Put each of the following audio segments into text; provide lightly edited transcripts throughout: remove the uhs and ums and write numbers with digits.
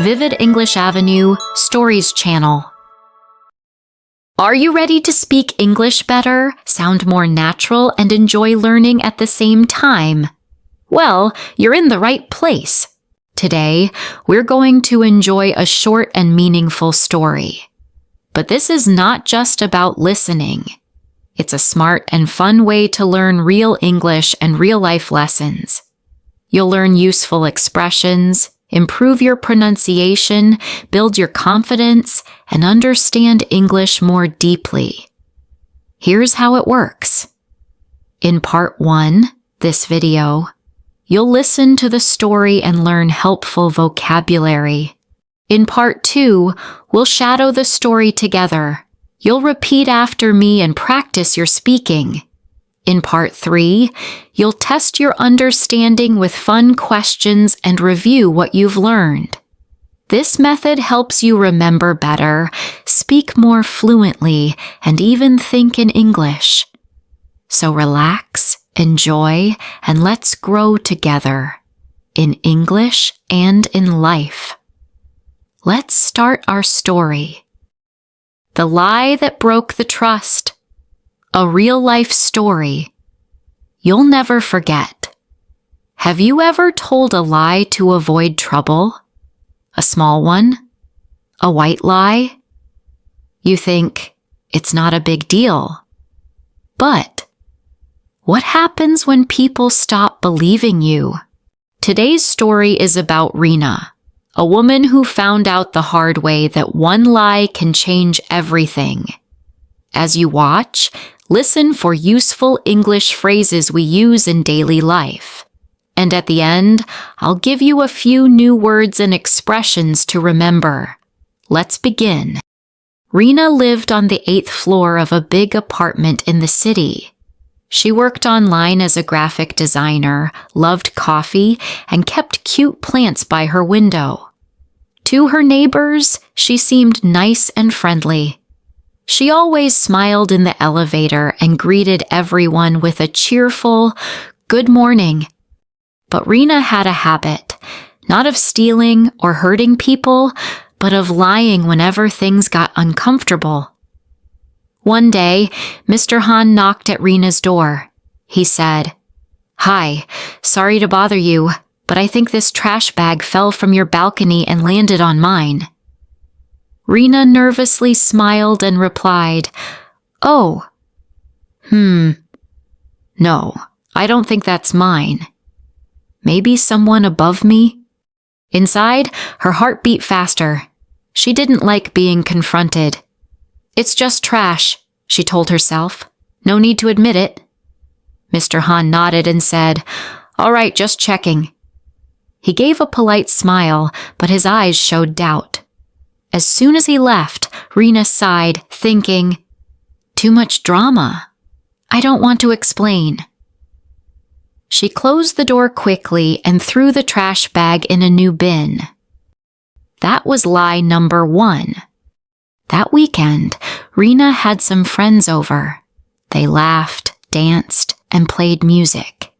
Vivid English Avenue Stories Channel. Are you ready to speak English better, sound more natural, and enjoy learning at the same time? Well, you're in the right place. Today, we're going to enjoy a short and meaningful story. But this is not just about listening. It's a smart and fun way to learn real English and real-life lessons. You'll learn useful expressions, improve your pronunciation, build your confidence, and understand English more deeply. Here's how it works. In part 1, this video, you'll listen to the story and learn helpful vocabulary. In part 2, we'll shadow the story together. You'll repeat after me and practice your speaking. In part 3, you'll test your understanding with fun questions and review what you've learned. This method helps you remember better, speak more fluently, and even think in English. So relax, enjoy, and let's grow together, in English and in life. Let's start our story. The Lie That Broke the Trust. A real-life story. You'll never forget. Have you ever told a lie to avoid trouble? A small one? A white lie? You think, it's not a big deal. But what happens when people stop believing you? Today's story is about Reena, a woman who found out the hard way that one lie can change everything. As you watch, listen for useful English phrases we use in daily life. And at the end, I'll give you a few new words and expressions to remember. Let's begin. Reena lived on the 8th floor of a big apartment in the city. She worked online as a graphic designer, loved coffee, and kept cute plants by her window. To her neighbors, she seemed nice and friendly. She always smiled in the elevator and greeted everyone with a cheerful, "Good morning." But Reena had a habit, not of stealing or hurting people, but of lying whenever things got uncomfortable. One day, Mr. Han knocked at Reena's door. He said, "Hi, sorry to bother you, but I think this trash bag fell from your balcony and landed on mine." Reena nervously smiled and replied, "Oh, no, I don't think that's mine. Maybe someone above me?" Inside, her heart beat faster. She didn't like being confronted. "It's just trash," she told herself. "No need to admit it." Mr. Han nodded and said, "All right, just checking." He gave a polite smile, but his eyes showed doubt. As soon as he left, Reena sighed, thinking, "Too much drama. I don't want to explain." She closed the door quickly and threw the trash bag in a new bin. That was lie number 1. That weekend, Reena had some friends over. They laughed, danced, and played music.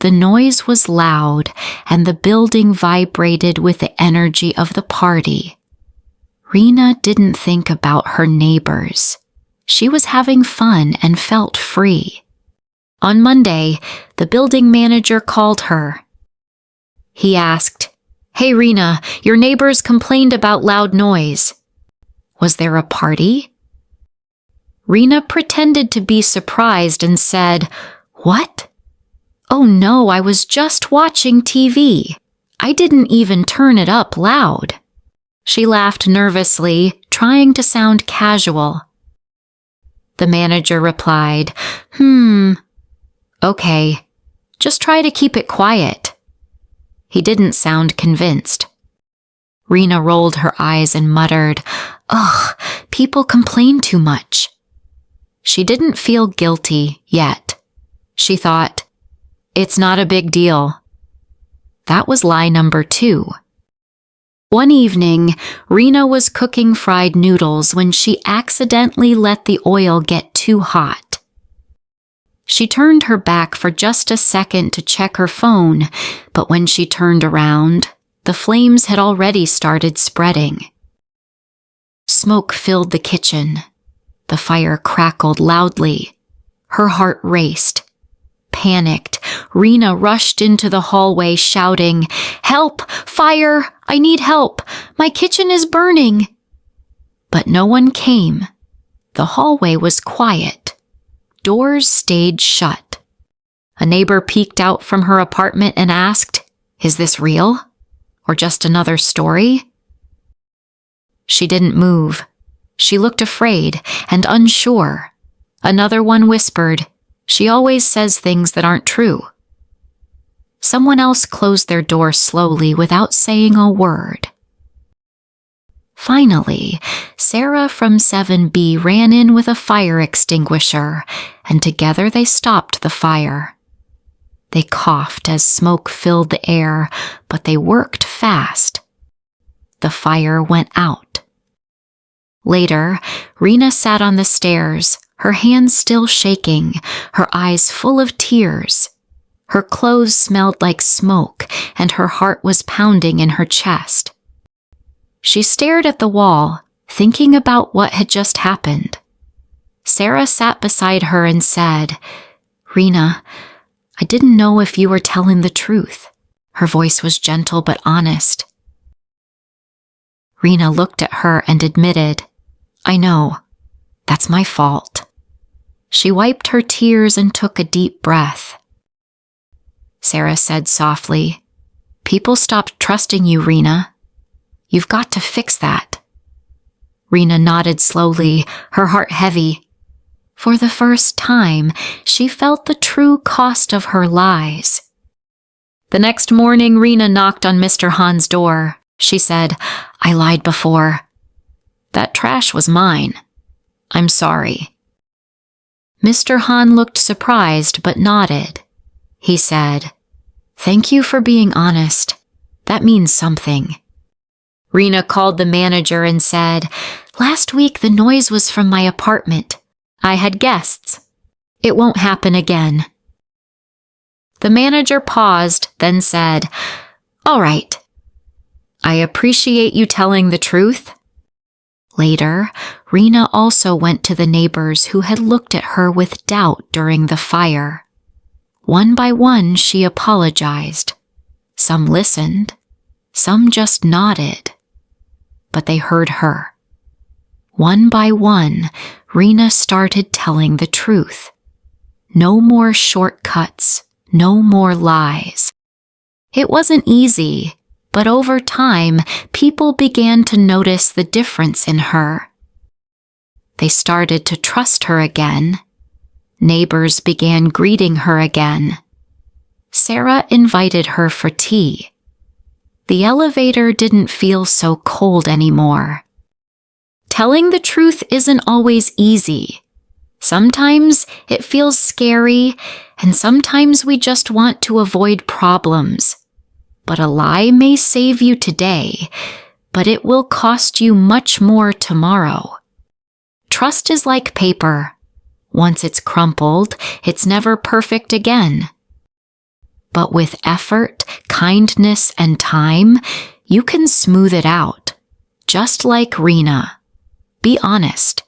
The noise was loud, and the building vibrated with the energy of the party. Reena didn't think about her neighbors. She was having fun and felt free. On Monday, the building manager called her. He asked, "Hey Reena, your neighbors complained about loud noise. Was there a party?" Reena pretended to be surprised and said, "What? Oh no, I was just watching TV. I didn't even turn it up loud." She laughed nervously, trying to sound casual. The manager replied, "Okay, just try to keep it quiet." He didn't sound convinced. Reena rolled her eyes and muttered, "Ugh, people complain too much." She didn't feel guilty yet. She thought, "It's not a big deal." That was lie number 2. One evening, Reena was cooking fried noodles when she accidentally let the oil get too hot. She turned her back for just a second to check her phone, but when she turned around, The flames had already started spreading. Smoke filled the kitchen. The fire crackled loudly. Her heart raced. Panicked, Reena rushed into the hallway shouting, "Help! Fire! I need help! My kitchen is burning!" But no one came. The hallway was quiet. Doors stayed shut. A neighbor peeked out from her apartment and asked, "Is this real? Or just another story?" She didn't move. She looked afraid and unsure. Another one whispered, "She always says things that aren't true." Someone else closed their door slowly without saying a word. Finally, Sarah from 7B ran in with a fire extinguisher, and together they stopped the fire. They coughed as smoke filled the air, but they worked fast. The fire went out. Later, Reena sat on the stairs, her hands still shaking, her eyes full of tears. Her clothes smelled like smoke, and her heart was pounding in her chest. She stared at the wall, thinking about what had just happened. Sarah sat beside her and said, "Reena, I didn't know if you were telling the truth." Her voice was gentle but honest. Reena looked at her and admitted, "I know. That's my fault." She wiped her tears and took a deep breath. Sarah said softly, "People stopped trusting you, Reena. You've got to fix that." Reena nodded slowly, her heart heavy. For the first time, she felt the true cost of her lies. The next morning, Reena knocked on Mr. Han's door. She said, "I lied before. That trash was mine. I'm sorry." Mr. Han looked surprised but nodded. He said, "Thank you for being honest. That means something." Reena called the manager and said, "Last week the noise was from my apartment. I had guests. It won't happen again." The manager paused, then said, "All right. I appreciate you telling the truth." Later, Reena also went to the neighbors who had looked at her with doubt during the fire. One by one, she apologized. Some listened. Some just nodded. But they heard her. One by one, Reena started telling the truth. No more shortcuts, no more lies. It wasn't easy, but over time, people began to notice the difference in her. They started to trust her again. Neighbors began greeting her again. Sarah invited her for tea. The elevator didn't feel so cold anymore. Telling the truth isn't always easy. Sometimes it feels scary, and sometimes we just want to avoid problems. But a lie may save you today, but it will cost you much more tomorrow. Trust is like paper. Once it's crumpled, it's never perfect again. But with effort, kindness, and time, you can smooth it out. Just like Reena. Be honest.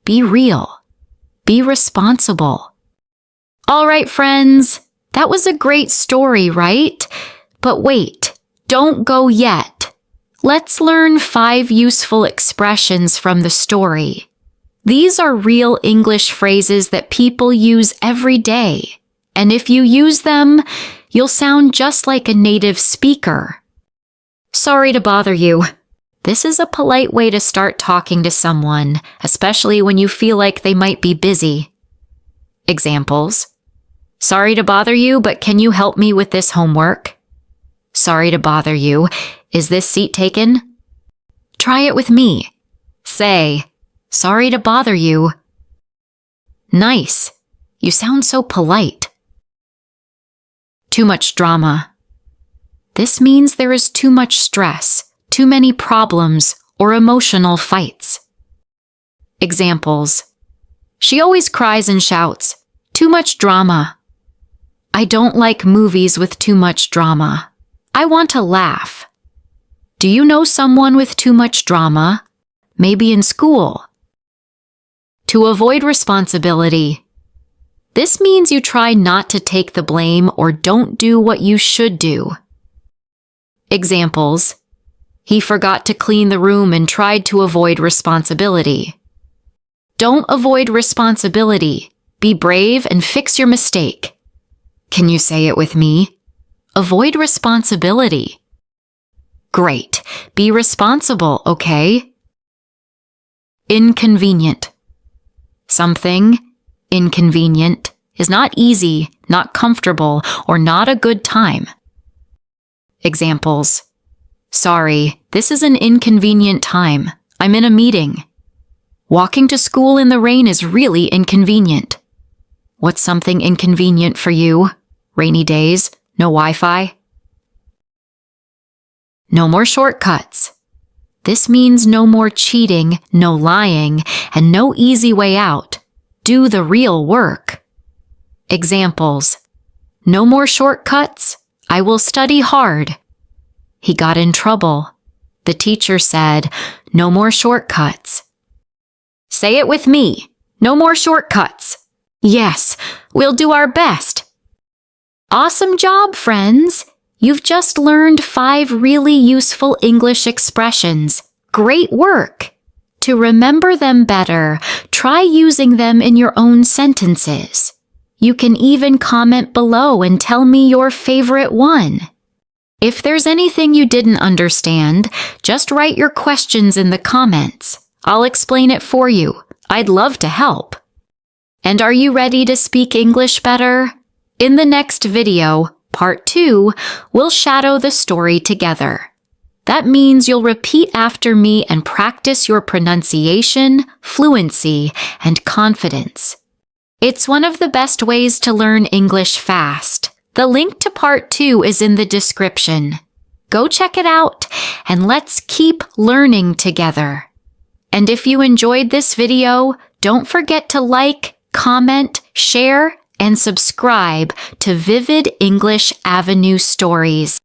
Be real. Be responsible. All right, friends. That was a great story, right? But wait, don't go yet. Let's learn 5 useful expressions from the story. These are real English phrases that people use every day. And if you use them, you'll sound just like a native speaker. Sorry to bother you. This is a polite way to start talking to someone, especially when you feel like they might be busy. Examples. Sorry to bother you, but can you help me with this homework? Sorry to bother you. Is this seat taken? Try it with me. Say, sorry to bother you. Nice. You sound so polite. Too much drama. This means there is too much stress, too many problems, or emotional fights. Examples. She always cries and shouts. Too much drama. I don't like movies with too much drama. I want to laugh. Do you know someone with too much drama? Maybe in school. To avoid responsibility. This means you try not to take the blame or don't do what you should do. Examples: he forgot to clean the room and tried to avoid responsibility. Don't avoid responsibility. Be brave and fix your mistake. Can you say it with me? Avoid responsibility. Great. Be responsible, okay? Inconvenient. Something inconvenient is not easy, not comfortable, or not a good time. Examples: sorry, this is an inconvenient time. I'm in a meeting. Walking to school in the rain is really inconvenient. What's something inconvenient for you? Rainy days? No Wi-Fi? No more shortcuts. This means no more cheating, no lying, and no easy way out. Do the real work. Examples: no more shortcuts. I will study hard. He got in trouble. The teacher said, no more shortcuts. Say it with me. No more shortcuts. Yes, we'll do our best. Awesome job, friends! You've just learned 5 really useful English expressions. Great work! To remember them better, try using them in your own sentences. You can even comment below and tell me your favorite one. If there's anything you didn't understand, just write your questions in the comments. I'll explain it for you. I'd love to help. And are you ready to speak English better? In the next video, Part 2, we'll shadow the story together. That means you'll repeat after me and practice your pronunciation, fluency, and confidence. It's one of the best ways to learn English fast. The link to Part 2 is in the description. Go check it out, and let's keep learning together. And if you enjoyed this video, don't forget to like, comment, share, and subscribe to Vivid English Avenue Stories.